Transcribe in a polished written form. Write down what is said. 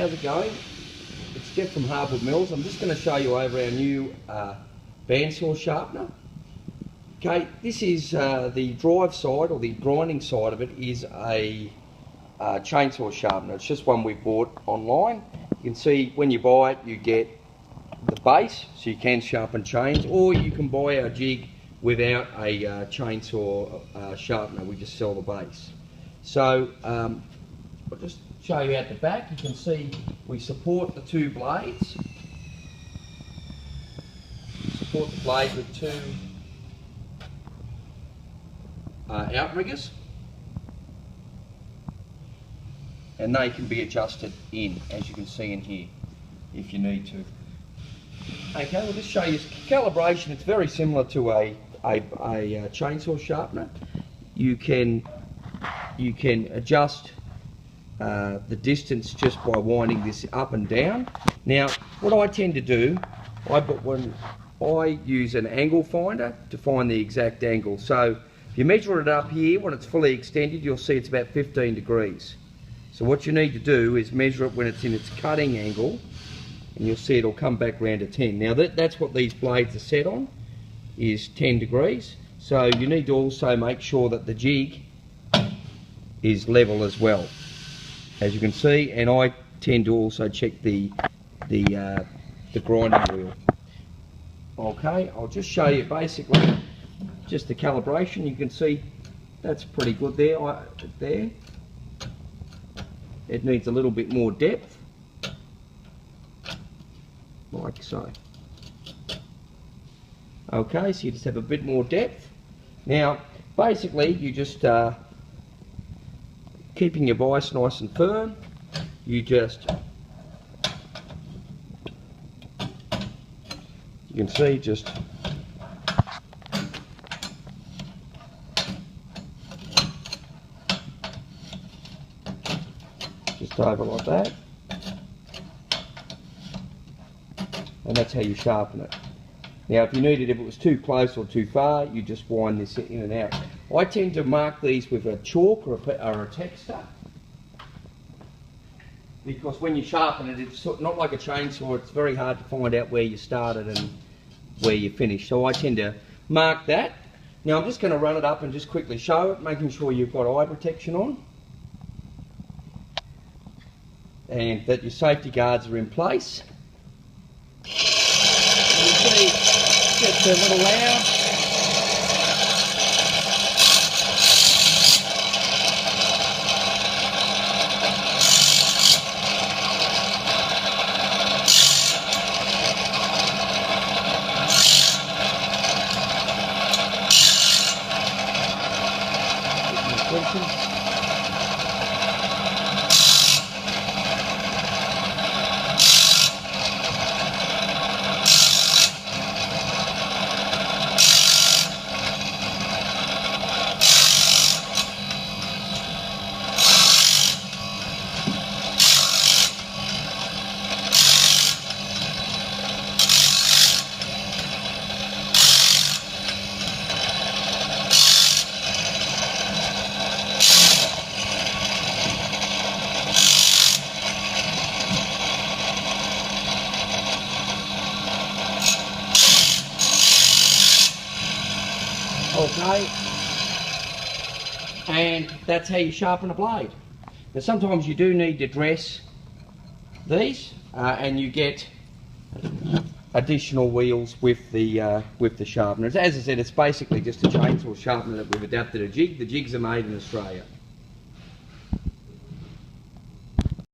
how's it going? It's Jeff from Hardwood Mills. I'm just going to show you over our new bandsaw sharpener. Okay, this is the drive side, or the grinding side of it, is a chainsaw sharpener. It's just one we bought online. You can see when you buy it, you get the base, so you can sharpen chains, or you can buy our jig without a chainsaw sharpener. We just sell the base. So I'll just show you out the back. You can see we support the two blades. Support the blade with two outriggers, and they can be adjusted in, as you can see in here, if you need to. Okay, we'll just show you calibration. It's very similar to a chainsaw sharpener. You can adjust the distance just by winding this up and down. Now, what I tend to do, when I use an angle finder to find the exact angle. So if you measure it up here, when it's fully extended, you'll see it's about 15 degrees. So what you need to do is measure it when it's in its cutting angle, and you'll see it'll come back round to 10. Now that's what these blades are set on, is 10 degrees. So you need to also make sure that the jig is level as well, as you can see, and I tend to also check the grinding wheel. Okay, I'll just show you basically just the calibration. You can see that's pretty good there. It needs a little bit more depth, like so. Okay, so you just have a bit more depth. Now, basically, you just keeping your vise nice and firm, you just, you can see, just over like that, and that's how you sharpen it. Now if it was too close or too far, you just wind this in and out. I tend to mark these with a chalk or a texter, because when you sharpen it, it's not like a chainsaw. It's very hard to find out where you started and where you finished. So I tend to mark that. Now I'm just going to run it up and just quickly show it, making sure you've got eye protection on and that your safety guards are in place. You see, it gets a little loud. Okay, and that's how you sharpen a blade. Now sometimes you do need to dress these, and you get additional wheels with the sharpeners. As I said, it's basically just a chainsaw sharpener that we've adapted a jig. The jigs are made in Australia.